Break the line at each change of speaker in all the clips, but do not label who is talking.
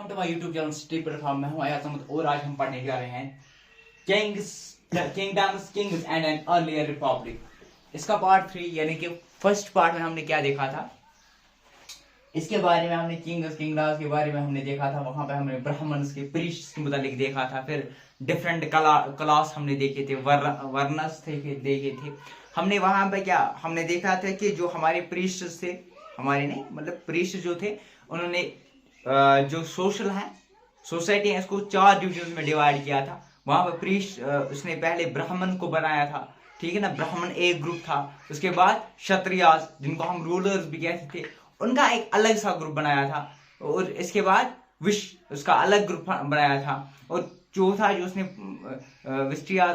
Welcome to my YouTube channel city platform में हूं आया समझ और आज हम पढ़ने जा रहे हैं kingdoms Kings and an earlier Republic. इसका पार्ट 3 यानी कि फर्स्ट पार्ट में हमने क्या देखा था, इसके बारे में हमने किंगडम्स के बारे में हमने देखा था। वहां पे हमने ब्राह्मण्स के प्रीस्ट्स के मुतालिक देखा था। फिर डिफरेंट क्लास हमने देखे थे, वर्णस देखे थे हमने। वहां पे क्या हमने देखा था कि जो हमारे प्रीस्ट्स थे, हमारे नहीं मतलब प्रीस्ट जो थे, उन्होंने जो सोशल है सोसाइटी है इसको 4 डिविजन में डिवाइड किया था। वहां पर प्रीस्ट उसने पहले ब्राह्मण को बनाया था, ठीक है ना, ब्राह्मण एक ग्रुप था। उसके बाद क्षत्रियास जिनको हम रूलर्स भी कहते थे, उनका एक अलग सा ग्रुप बनाया था। और इसके बाद विश्व उसका अलग ग्रुप बनाया था। और चौथा जो उसने विस्ट्रिया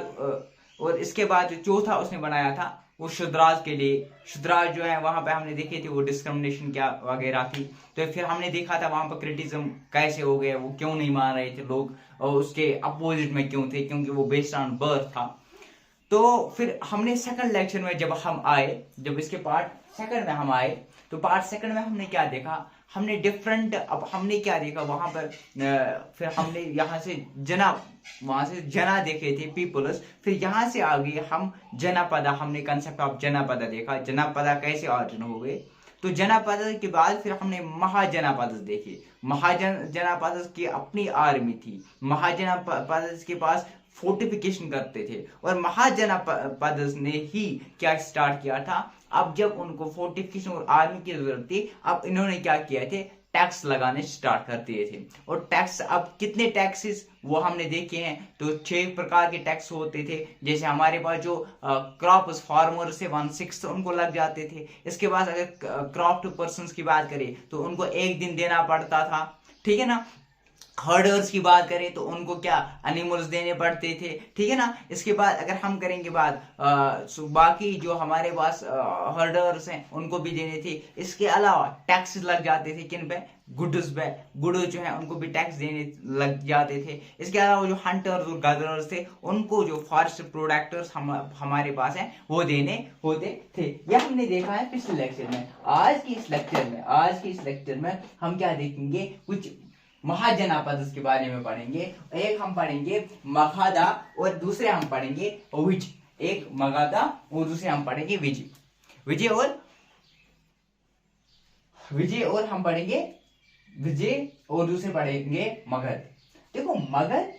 और इसके बाद जो चौथा उसने बनाया था वो शूद्राज के लिए। शूद्राज जो है वहां पे हमने देखे थे वो डिस्क्रिमिनेशन क्या वगैरह थी। तो फिर हमने देखा था वहां पर क्रिटिसिज्म कैसे हो गया, वो क्यों नहीं मान रहे थे लोग और उसके अपोजिट में क्यों थे, क्योंकि वो बेस्ड ऑन बर्थ था। तो फिर हमने सेकंड लेक्चर में जब इसके पार्ट सेकंड में हम आए तो पार्ट सेकंड में हमने क्या देखा, हमने डिफरेंट अब हमने क्या देखा वहां पर फिर हमने यहाँ से वहां से जना देखे थे पीपल्स। फिर यहाँ से आगे हम जनपदा, हमने कंसेप्ट ऑफ जनपदा देखा, जनपदा कैसे ऑर्डिन हो गए। तो जनपद के बाद फिर हमने महाजनपद देखे। महाजनपद की अपनी आर्मी थी, महाजनपद के पास फोर्टिफिकेशन करते थे और महाजनपद ने ही क्या स्टार्ट किया था। अब जब उनको फोर्टिफिकेशन और आर्मी की जरूरत थी, अब इन्होंने क्या किया थे, टैक्स लगाने स्टार्ट कर दिए थे। और टैक्स अब कितने टैक्सेस वो हमने देखे हैं, तो 6 प्रकार के टैक्स होते थे। जैसे हमारे पास जो क्रॉप फार्मर से 1/6 उनको लग जाते थे। इसके बाद अगर क्रॉप टू पर्सन की बात करें तो उनको 1 दिन देना पड़ता था, ठीक है ना। हर्डर्स की बात करें तो उनको क्या एनिमल्स देने पड़ते थे, ठीक है ना। इसके बाद अगर हम करेंगे बात बाकी जो हमारे पास हर्डर्स हैं उनको भी देने थे। इसके अलावा टैक्स लग जाते थे किन पे, गुड्स पे। गुड जो है उनको भी टैक्स देने लग जाते थे। इसके अलावा जो हंटर्स और गैदरर्स थे उनको जो फॉरेस्ट प्रोडक्टर्स हमारे पास हैं वो देने होते थे। यह हमने देखा है पिछले लेक्चर में। आज के इस लेक्चर में हम क्या देखेंगे, कुछ महाजनपद के बारे में पढ़ेंगे। एक हम पढ़ेंगे मगधा और दूसरे हम पढ़ेंगे विजय। एक मगधा और दूसरे हम पढ़ेंगे विजय। विजय हम पढ़ेंगे विजय और दूसरे पढ़ेंगे मगध। देखो मगध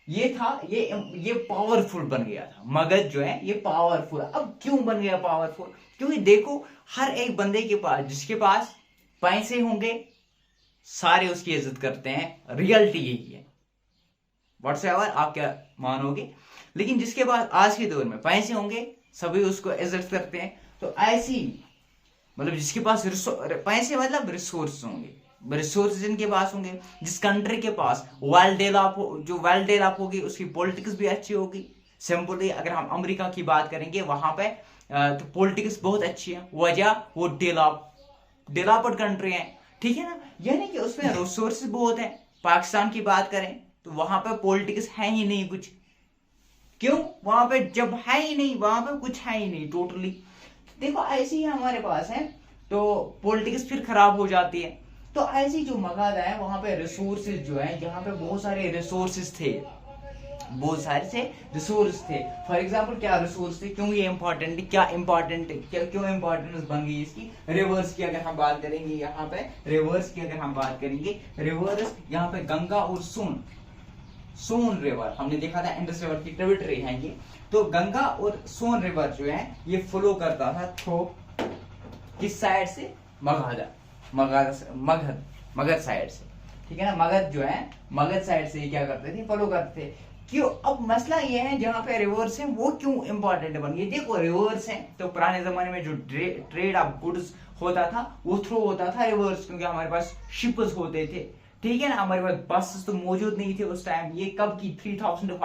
ये था, ये पावरफुल बन गया था। मगध जो है ये पावरफुल। अब क्यों बन गया पावरफुल, क्योंकि देखो हर एक बंदे के पास, जिसके पास पैसे होंगे सारे उसकी इज्जत करते हैं। रियलिटी यही है, व्हाट्सएवर आप क्या मानोगे, लेकिन जिसके पास आज के दौर में पैसे होंगे सभी उसको इज्जत करते हैं। तो ऐसी मतलब जिसके पास पैसे मतलब रिसोर्स होंगे, रिसोर्स जिनके पास होंगे, जिस कंट्री के पास वेल डेवलप होगी उसकी पॉलिटिक्स भी अच्छी होगी। सिंपली अगर हम अमेरिका की बात करेंगे वहां पे तो पॉलिटिक्स बहुत अच्छी है, वजह वो डेवलप्ड कंट्री है, ठीक है ना। यानी कि उसमें रिसोर्सेज बहुत है। पाकिस्तान की बात करें तो वहां पे पॉलिटिक्स है ही नहीं कुछ। क्यों, वहां पे जब है ही नहीं, वहां पे कुछ है ही नहीं टोटली। देखो ऐसे ही हमारे पास है तो पॉलिटिक्स फिर खराब हो जाती है। तो ऐसी जो मगध है वहां पे रिसोर्सेज जो है, यहाँ पे बहुत सारे रिसोर्सेज थे, बहुत सारे से रिसोर्स थे। फॉर एग्जाम्पल क्या रिसोर्स थे, क्यों ये इंपॉर्टेंट, क्या इंपॉर्टेंट, क्यों इंपॉर्टेंस बन गई इसकी। रिवर्स की अगर हम बात करेंगे, यहाँ पे रिवर्स की अगर हम बात करेंगे, रिवर्स यहाँ पे गंगा और सोन रिवर हमने देखा था, इंडस रिवर की ट्रिब्यूटरी है ये। तो गंगा और सोन रिवर जो है ये फ्लो करता था थ्रू किस साइड से, मगध साइड से, ठीक है ना। मगध जो है मगध साइड से क्या करते थे, फॉलो करते थे। क्यों, अब मसला ये है जहां पे रिवर्स है वो क्यों इंपॉर्टेंट बन गई। देखो रिवर्स है तो पुराने जमाने में जो ट्रेड ऑफ गुड्स होता था वो थ्रू होता था रिवर्स, क्योंकि हमारे पास शिप्स होते थे, ठीक है ना। हमारे पास बसेस तो मौजूद नहीं थे उस टाइम। ये कब की 3500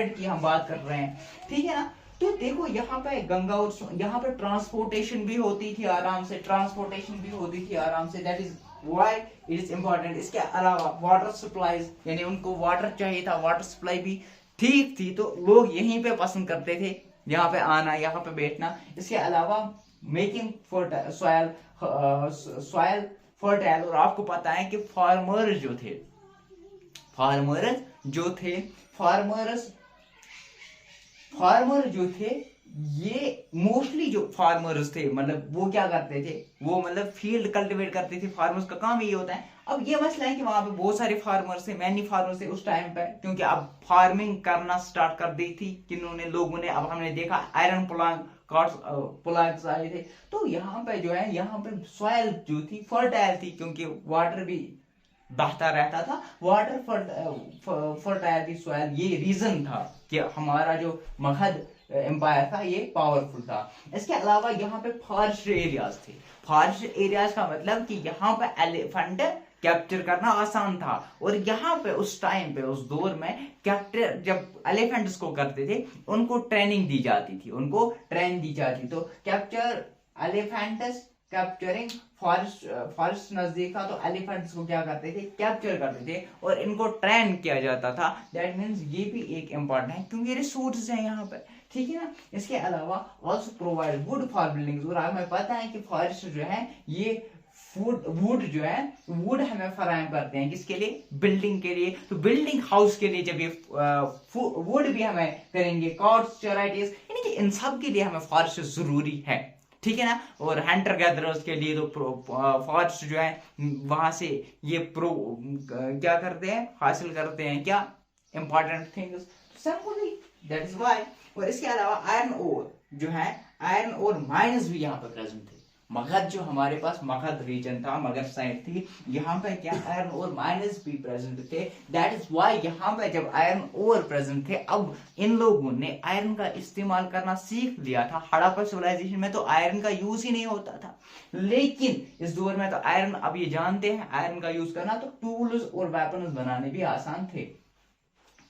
की हम बात कर रहे हैं, ठीक है ना। तो देखो यहाँ पे गंगा और यहाँ पे ट्रांसपोर्टेशन भी होती थी आराम से, that is why it is important. इसके अलावा वाटर सप्लाईज, यानी उनको वाटर चाहिए था, वाटर सप्लाई भी ठीक थी, तो लोग यहीं पे पसंद करते थे, यहाँ पे आना, यहाँ पे बैठना। इसके अलावा मेकिंग सॉयल फर्टाइल। और आपको पता है कि फार्मर्स जो थे ये मोस्टली जो फार्मर्स थे, मतलब वो क्या करते थे, वो मतलब फील्ड कल्टीवेट करते थे। फार्मर्स का काम ये होता है। अब ये मसला है कि वहां पे बहुत सारे फार्मर्स थे, मैनी फार्मर्स थे उस टाइम पे, क्योंकि अब फार्मिंग करना स्टार्ट कर दी थी किन्होंने, लोगों ने। अब हमने देखा आयरन प्लांट्स आए थे। तो यहाँ पे जो है, यहाँ पे सॉइल जो थी फर्टाइल थी, क्योंकि वाटर भी बहता रहता था, वाटर फर्टाइल थी सॉइल। ये रीजन था कि हमारा जो मगध एम्पायर था ये पावरफुल था। इसके अलावा यहाँ पे फॉरेस्ट एरियाज थे। फॉरेस्ट एरियाज का मतलब कि यहाँ पे एलिफेंट कैप्चर करना आसान था। और यहाँ पे उस टाइम पे, उस दौर में कैप्चर जब एलिफेंट्स को करते थे, उनको ट्रेनिंग दी जाती थी, उनको ट्रेन दी जाती। तो कैप्चर एलिफेंट्स, कैप्चरिंग फॉरेस्ट नजदीक था, तो एलिफेंट्स को क्या करते थे, कैप्चर करते थे और इनको ट्रेन किया जाता था। दैट मीन्स ये भी एक इंपॉर्टेंट है, क्योंकि रिसोर्सेज है यहाँ पे, ठीक है ना। इसके अलावा also provide would for buildings. और हमें पता है कि फॉरेस्ट जो है ये वुड जो है, वुड हमें फराहम करते हैं किसके लिए, बिल्डिंग के लिए। तो बिल्डिंग हाउस के लिए जब ये वुड भी हमें करेंगे, कॉर्ड्स, चेराइटीज, यानी कि इन सब के लिए हमें फॉरेस्ट जरूरी है, ठीक है ना। और हंटर गैदरर्स के लिए तो फॉरेस्ट जो है वहां से ये क्या करते हैं, हासिल करते हैं क्या, important things, simply that is why. और इसके अलावा आयरन ओर जो है, आयरन ओर माइंस भी यहाँ पर प्रेजेंट थे। मगध जो हमारे पास मगध रीजन था, मगध साइड थी, यहाँ पे क्या आयरन ओर माइनस भी प्रेजेंट थे। दैट इज व्हाई यहाँ पे जब आयरन ओर प्रेजेंट थे, अब इन लोगों ने आयरन का इस्तेमाल करना सीख लिया था। हड़प्पा सिविलाइजेशन में तो आयरन का यूज ही नहीं होता था, लेकिन इस दौर में तो आयरन, अब ये जानते हैं आयरन का यूज करना, तो टूल्स और वेपन्स बनाने भी आसान थे,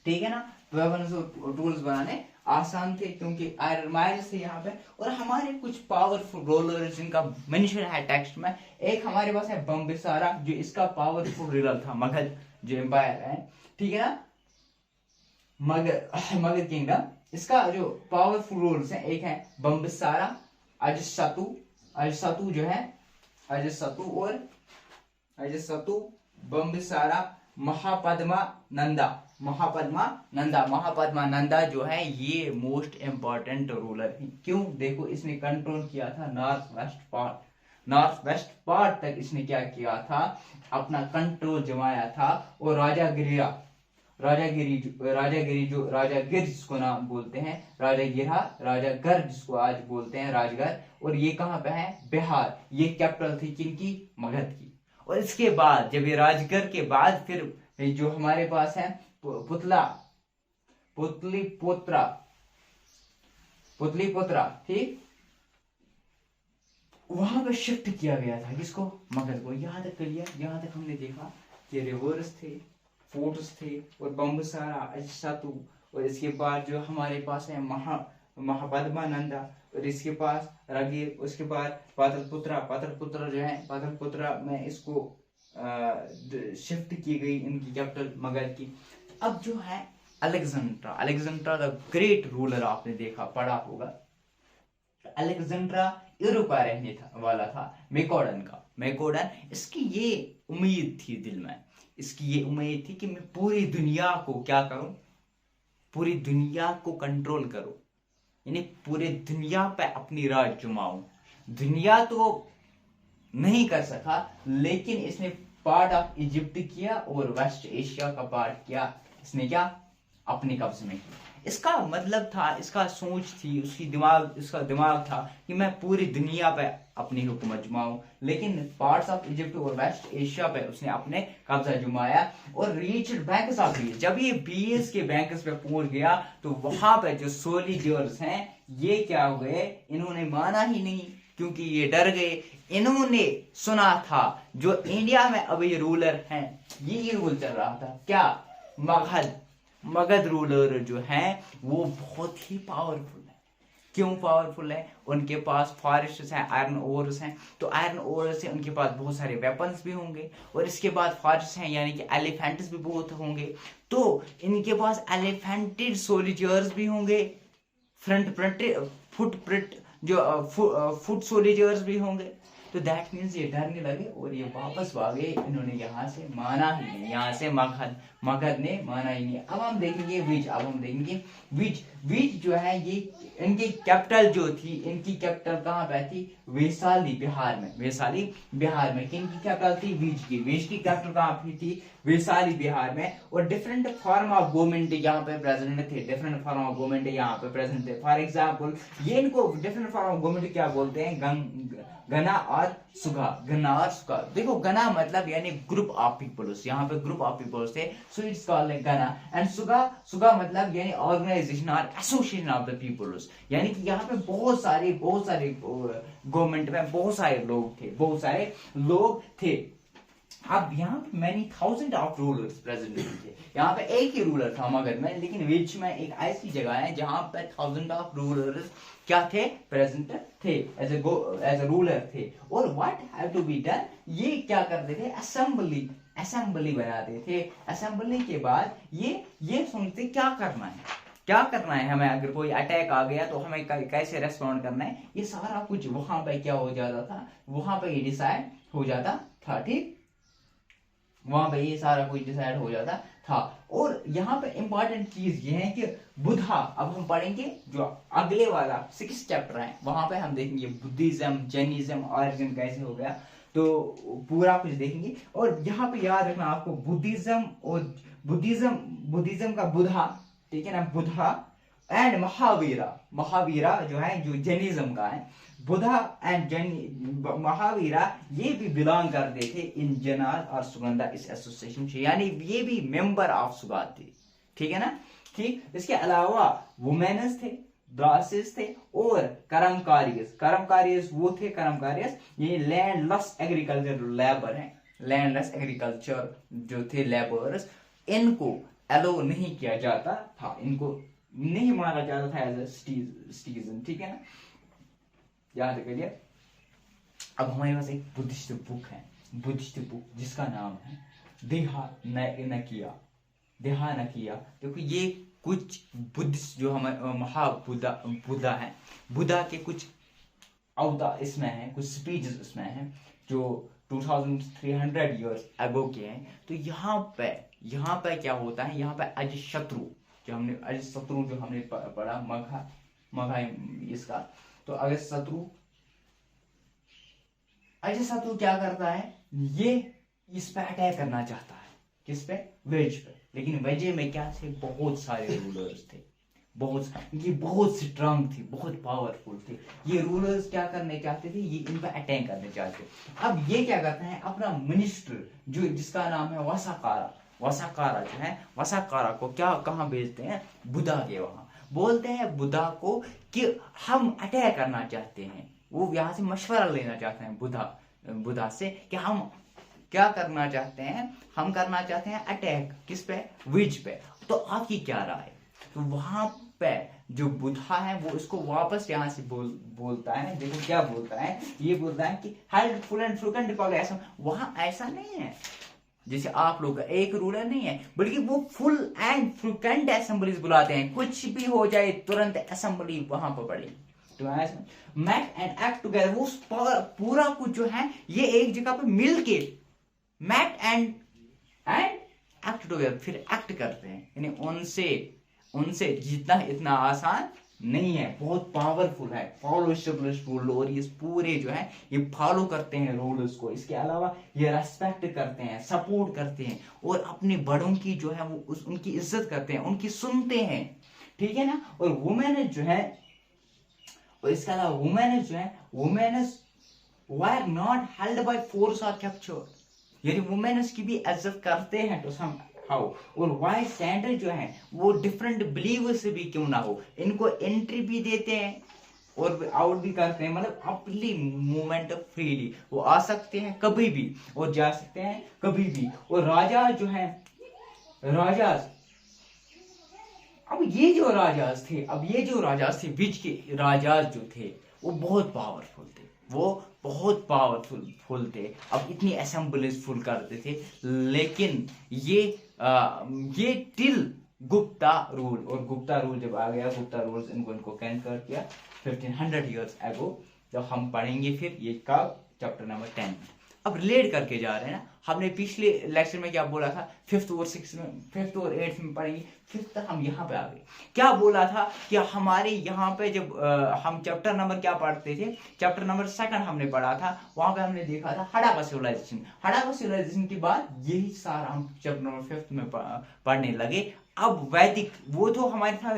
ठीक है ना। वेपन्स और टूल्स बनाने आसान थे क्योंकि आयरन माइनस थे यहाँ पे। और हमारे कुछ पावरफुल रूलर्स जिनका मेंशन है टेक्स्ट में, एक हमारे पास है बिम्बिसारा, जो इसका पावरफुल रूलर था, मगध जो एम्पायर है, ठीक है ना, मगध किंगडम। इसका जो पावरफुल रूलर्स है, एक है बिम्बिसारा, अजसतु जो है, अजसतु, बिम्बिसारा, महापद्मा नंदा जो है ये मोस्ट इंपॉर्टेंट रूलर है। क्यों, देखो इसने कंट्रोल किया था नॉर्थ वेस्ट पार्ट तक, इसने क्या किया था, अपना कंट्रोल जमाया था। और राजागिरी जिसको नाम बोलते हैं, राजागर जिसको आज बोलते हैं राजगढ़, और ये कहाँ पे है, बिहार। ये कैपिटल थी किनकी, मगध की। और इसके बाद जब ये राजगढ़ के बाद फिर जो हमारे पास है पुतलीपुत्रा, ठीक, वहां पे शिफ्ट किया गया था किसको, मगध को। यहां तक क्लियर, यहां तक हमने देखा कि रिवर्स थे, फोर्ट्स थे, और बिम्बिसारा, अजसतु, और इसके बाद जो हमारे पास है महापद्मा नंदा, और इसके पास रागीर, उसके बाद पाटलिपुत्रा जो है, पाटलिपुत्रा में इसको शिफ्ट की गई इनकी कैपिटल मगध की। अब जो है अलेक्जेंड्रा द ग्रेट रूलर, आपने देखा पढ़ा होगा। अलेक्जेंड्रा यूरोप का रहने वाला था, मेकोडन। इसकी ये उम्मीद थी दिल में, इसकी ये उम्मीद थी कि मैं पूरी दुनिया को क्या करूं, पूरी दुनिया को कंट्रोल करूं, यानी पूरी दुनिया पे अपनी राज जमाऊं। दुनिया तो नहीं कर सका, लेकिन इसने पार्ट ऑफ इजिप्ट किया और वेस्ट एशिया का पार्ट किया, इसने क्या अपने कब्जे में किया। इसका मतलब था, इसका सोच थी, इसका दिमाग था कि मैं पूरी दुनिया पे अपनी हुकूमत जमाऊं, लेकिन पार्ट्स ऑफ इजिप्ट और वेस्ट एशिया पे उसने अपने कब्जा जमाया। और रीच्ड बैंक्स ऑफ बीस, जब ये बीस के बैंक्स पे पहुंच गया, तो वहां पे जो सोल्जर्स हैं ये क्या हुए, इन्होंने माना ही नहीं, क्योंकि ये डर गए। इन्होंने सुना था जो इंडिया में अभी रूलर हैं, ये रूल चल रहा था क्या, मगध रूलर जो हैं वो बहुत ही पावरफुल है। क्यों पावरफुल है, उनके पास फॉरेस्ट्स हैं, आयरन ओर्स हैं, तो आयरन ओर्स से उनके पास बहुत सारे वेपन्स भी होंगे, और इसके बाद फॉरेस्ट हैं यानी कि एलिफेंट्स भी बहुत होंगे, तो इनके पास एलिफेंटेड सोल्जर्स भी होंगे, फुट सोल्जर्स भी होंगे, तो दैट मीन्स ये डरने लगे और ये वापस भागे, इन्होंने यहाँ से माना ही नहीं, यहाँ से मगध ने माना ही नहीं। अब हम देखेंगे विज, अब हम देखेंगे विज। विज जो है ये इनकी कैपिटल जो थी, इनकी कैपिटल कहाँ पे थी? वैशाली बिहार में, वैशाली बिहार में। किन की कैपिटल थी? विज की। विज की कैपिटल कहाँ पे थी? वैशाली बिहार में। और डिफरेंट फॉर्म ऑफ गवर्नमेंट यहाँ पे प्रेजेंट थे, डिफरेंट फॉर्म ऑफ गवर्नमेंट यहाँ पे प्रेजेंट थे। फॉर एग्जाम्पल ये इनको डिफरेंट फॉर्म ऑफ गवर्नमेंट क्या बोलते हैं? गना और सुगा, गना और सुगा। देखो गना मतलब यानी ग्रुप ऑफ पीपल्स, यहाँ पे ग्रुप ऑफ पीपल्स थे, सो इट्स कॉल्ड गना। एंड सुगा, सुगा मतलब यानी ऑर्गेनाइजेशन और एसोसिएशन ऑफ द पीपल्स, यानी कि यहाँ पे बहुत सारे गवर्नमेंट में बहुत सारे लोग थे। अब यहाँ पे many thousand of rulers present थे। यहाँ पे एक ही रूलर था मगध में, लेकिन विच में एक ऐसी जगह है जहाँ पे थाउजेंड ऑफ रूलर्स क्या थे? प्रेजेंट थे, एज ए रूलर थे। और what have to be done, ये क्या करते थे? असेंबली बनाते थे। असेंबली के बाद ये सोचते क्या करना है हमें, अगर कोई अटैक आ गया तो हमें कैसे रेस्पॉन्ड करना है, ये सारा कुछ वहां पे क्या हो जाता था? वहां पे ये डिसाइड हो जाता था, ठीक? वहां पे ये सारा कुछ डिसाइड हो जाता था। और यहाँ पे इंपॉर्टेंट चीज ये है कि बुद्धा, अब हम पढ़ेंगे जो अगले वाला 6 चैप्टर है, वहां पे हम देखेंगे बुद्धिज्म, जैनिज्म, ऑरिजिन कैसे हो गया, तो पूरा कुछ देखेंगे। और यहाँ पे याद रखना आपको बुद्धिज्म का बुद्धा, ठीक है ना, बुद्धा एंड महावीरा जो है, जो जैनिज्म का है, बुद्धा एंड महावीरा, ये भी बिलोंग करते थे इन जनार और सुगंधा इस एसोसिएशन से, यानी ये भी मेंबर ऑफ सुगात थे, ठीक है ना, ठीक। इसके अलावा वुमेन्स थे, दासेस थे और कर्मकारियस वो थे, कर्मकारियस ये लैंडलेस एग्रीकल्चर लेबर हैं, लैंडलेस एग्रीकल्चर जो थे लेबर्स, इनको अलो नहीं किया जाता था, इनको नहीं माना जाता था एज ए सिटीजन, ठीक है ना, याद करिए। अब हमारे पास एक बुद्धिस्ट बुक जिसका नाम है देहानकिया। देखो ये कुछ बुद्धिस्ट जो हमारे महाबुद्धा है, बुद्धा के कुछ अवतार इसमें है, कुछ स्पीचेस इसमें है जो 2300 इयर्स अगो के हैं। तो यहाँ पे क्या होता है? यहाँ पे अजातशत्रु जो हमने पढ़ा, मघा इसका, तो अजातशत्रु क्या करता है? ये इस पे अटैक करना चाहता है, किस पे? वेज पे। लेकिन वेज में क्या थे? बहुत सारे रूलर्स थे, ये बहुत स्ट्रांग थी, बहुत पावरफुल थे। ये रूलर्स क्या करने चाहते थे? ये इन पे अटैक करने चाहते थे। अब ये क्या करते हैं? अपना मिनिस्टर जो जिसका नाम है वसाकारा जो है, वसाकारा को कहाँ भेजते हैं? बुद्धा के वहां। बोलते हैं बुद्धा को कि हम अटैक करना चाहते हैं, वो यहाँ से मशवरा लेना चाहते हैं बुद्धा से कि हम क्या करना चाहते हैं? हम करना चाहते हैं अटैक, किस पे? विज पे। तो आपकी क्या राय? तो वहां पे जो बुद्धा है वो इसको वापस यहाँ से बोलता है। देखो क्या बोलता है, ये बोलता है कि held full and frequent Republic. ऐसा वहां ऐसा नहीं है जैसे आप लोग का एक रूलर नहीं है, बल्कि वो फुल एंड फ्रिक्वेंट असेंबलीज बुलाते हैं, कुछ भी हो जाए तुरंत असेंबली वहां पर पड़ेगी। तो मैक एंड एक्ट टुगेदर, वो पूरा कुछ जो है ये एक जगह पे मिलके मैक एंड एक्ट टुगेदर, फिर एक्ट करते हैं। यानी उनसे जीतना इतना आसान नहीं है, बहुत पावरफुल है, फॉलो एस्टेब्लिश्ड रूल। और ये पूरे जो है ये फॉलो करते हैं रूल्स को। इसके अलावा ये रेस्पेक्ट करते हैं, सपोर्ट करते हैं और अपने बड़ों की जो है वो उनकी इज्जत करते हैं, उनकी सुनते हैं, ठीक है ना। और वुमेन जो है, और इसके अलावा women were not held by force और कैप्चर, यानी वुमेन की भी इज्जत करते हैं तो सम हाउ। और वाई सेंटर जो है वो डिफरेंट बिलीवर से भी क्यों ना हो, इनको एंट्री भी देते हैं और आउट भी करते हैं, मतलब अपनी मूवमेंट फ्रीली, वो आ सकते हैं कभी भी और जा सकते हैं कभी भी। और राजा जो है, अब ये जो राजाज थे, बीच के राजाज जो थे वो बहुत पावरफुल थे। अब इतनी असेंबलीज फुल करते थे, लेकिन ये टिल गुप्ता रूल, और गुप्ता रूल जब आ गया, गुप्ता रूल्स इनको कैंकर किया 1500 इयर्स एगो। जब हम पढ़ेंगे फिर ये कब चैप्टर नंबर 10। अब रिलेट करके जा रहे हैं ना, हमने पिछले लेक्चर में क्या बोला था, 5th और 6th में, 5th और 8th में पढ़ेंगे, 5th तक हम यहाँ पे आ गए। क्या बोला था कि हमारे यहाँ पे जब हम चैप्टर नंबर क्या पढ़ते थे, चैप्टर नंबर 2 हमने पढ़ा था, वहां पे हमने देखा था हड़प्पा सिविलाइजेशन। हड़प्पा सिविलाइजेशन के बाद यही सारा हम चैप्टर नंबर 5th में पढ़ने लगे। अब वैदिक, वो तो हमारे साथ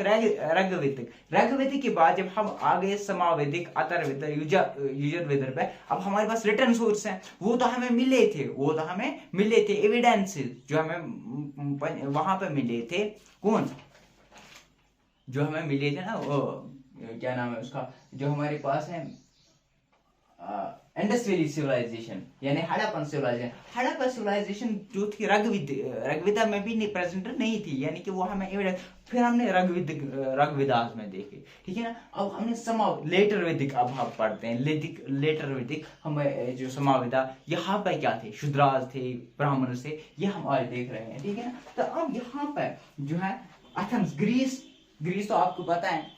ऋग्वेदिक के बाद जब हम आ गए समावेदिक, अथर्ववेद, यजुर्वेद पे, अब हमारे पास रिटर्न सोर्स हैं, वो तो हमें मिले थे एविडेंसेस जो हमें वहां पे मिले थे। कौन जो हमें मिले थे ना, वो क्या नाम है उसका, जो हमारे पास है इंडस वैली सिविलाइजेशन यानी हड़प्पन सिविलाइजेशन। हड़प्पा सिविलाइजेशन जो थी ऋग्वेदा में भी प्रेजेंट नहीं थी, यानी कि वो हमें एविडेंस, फिर हमने ऋग्वेदास में देखे, ठीक है ना। अब हमने लेटर वैदिक, अब हम पढ़ते हैं लेटर वैदिक, हम जो समावेदा, यहाँ पे क्या थे, शूद्रास थे, ब्राह्मण थे, ये हम आज देख रहे हैं, ठीक है ना। तो अब यहाँ पे जो है एथेंस, ग्रीस तो आपको पता है,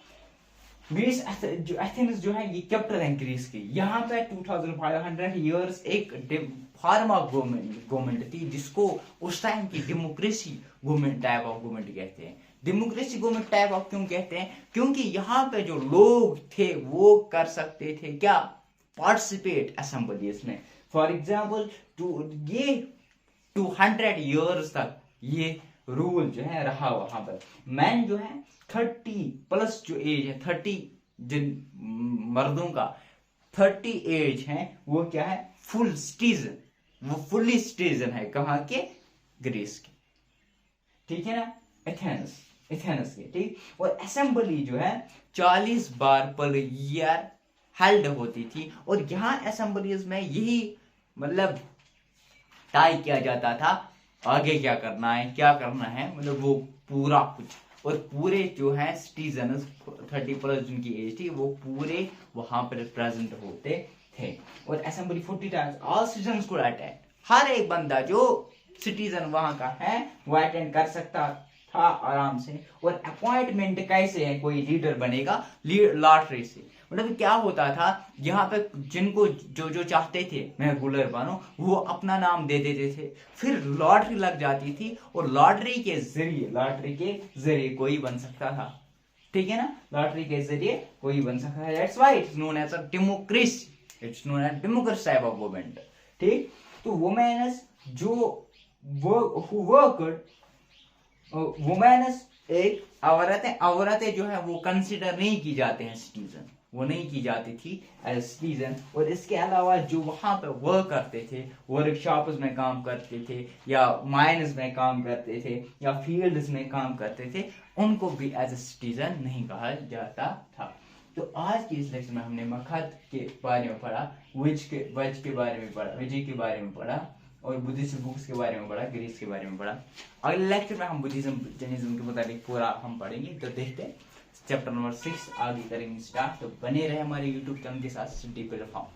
ग्रीस जो एथेंस जो है ये कैपिटल है ग्रीस की। यहाँ पे 2500 ईयर्स एक फार्मा गवर्नमेंट थी, जिसको उस टाइम की democracy government type of government कहते हैं। डेमोक्रेसी गवर्नमेंट टाइप ऑफ क्यों कहते हैं, क्योंकि यहाँ पे जो लोग थे वो कर सकते थे क्या, पार्टिसिपेट असेंबलीज में। फॉर एग्जाम्पल ये 200 ईयर्स तक ये रूल जो है रहा वहां पर। मैन जो है 30+ जो एज है, 30 जिन मर्दों का 30 एज है, वो क्या है, फुल सिटीजन, वो फुल्ली सिटीजन है, कहाँ के, ग्रीस के, ठीक है ना, एथेंस के, ठीक। और असेंबली जो है 40 बार पर ईयर हेल्ड होती थी, और यहाँ असेंबलीज में यही मतलब तय किया जाता था आगे क्या करना है, मतलब वो पूरा कुछ। और पूरे जो है सिटीजन 30+ जिनकी एज थी, वो पूरे वहां पर प्रेजेंट होते थे। और असेंबली 40 टाइम्स ऑल सिटीजन्स को अटेंड, हर एक बंदा जो सिटीजन वहां का है वो अटेंड कर सकता था आराम से। और अपॉइंटमेंट कैसे है, कोई लीडर बनेगा लॉटरी से, मतलब क्या होता था, यहाँ पे जिनको जो चाहते थे मैं रूलर बनूं, वो अपना नाम दे देते थे, फिर लॉटरी लग जाती थी, और लॉटरी के जरिए कोई बन सकता था, ठीक है ना, लॉटरी के जरिए कोई बन सकता है। That's why it's known as a democracy, it's known as democracy type of government, ठीक। तो वुमेन्स जो वुमेन्स एक औरतें जो है वो कंसिडर नहीं की जाते हैं सिटीजन, वो नहीं की जाती थी एज सिटीजन। और इसके अलावा जो वहां पे वर्क करते थे, वर्कशॉप्स में काम करते थे, या माइंस में काम करते थे, या फील्ड्स में काम करते थे, उनको भी एज ए सिटीजन नहीं कहा जाता था। तो आज की इस लेक्चर में हमने मगध के बारे में पढ़ा, वज के बारे में पढ़ा, और बुद्धिज्म बुक्स के बारे में पढ़ा, ग्रीस के बारे में पढ़ा। अगले लेक्चर में हम बुद्धिज्म जैनिज्म के मुताबिक पूरा हम पढ़ेंगे। तो देखते हैं चैप्टर नंबर 6 आगे करेंगे स्टार्ट। तो बने रहे हमारे यूट्यूब चैनल के साथ, स्टडी प्लेटफॉर्म।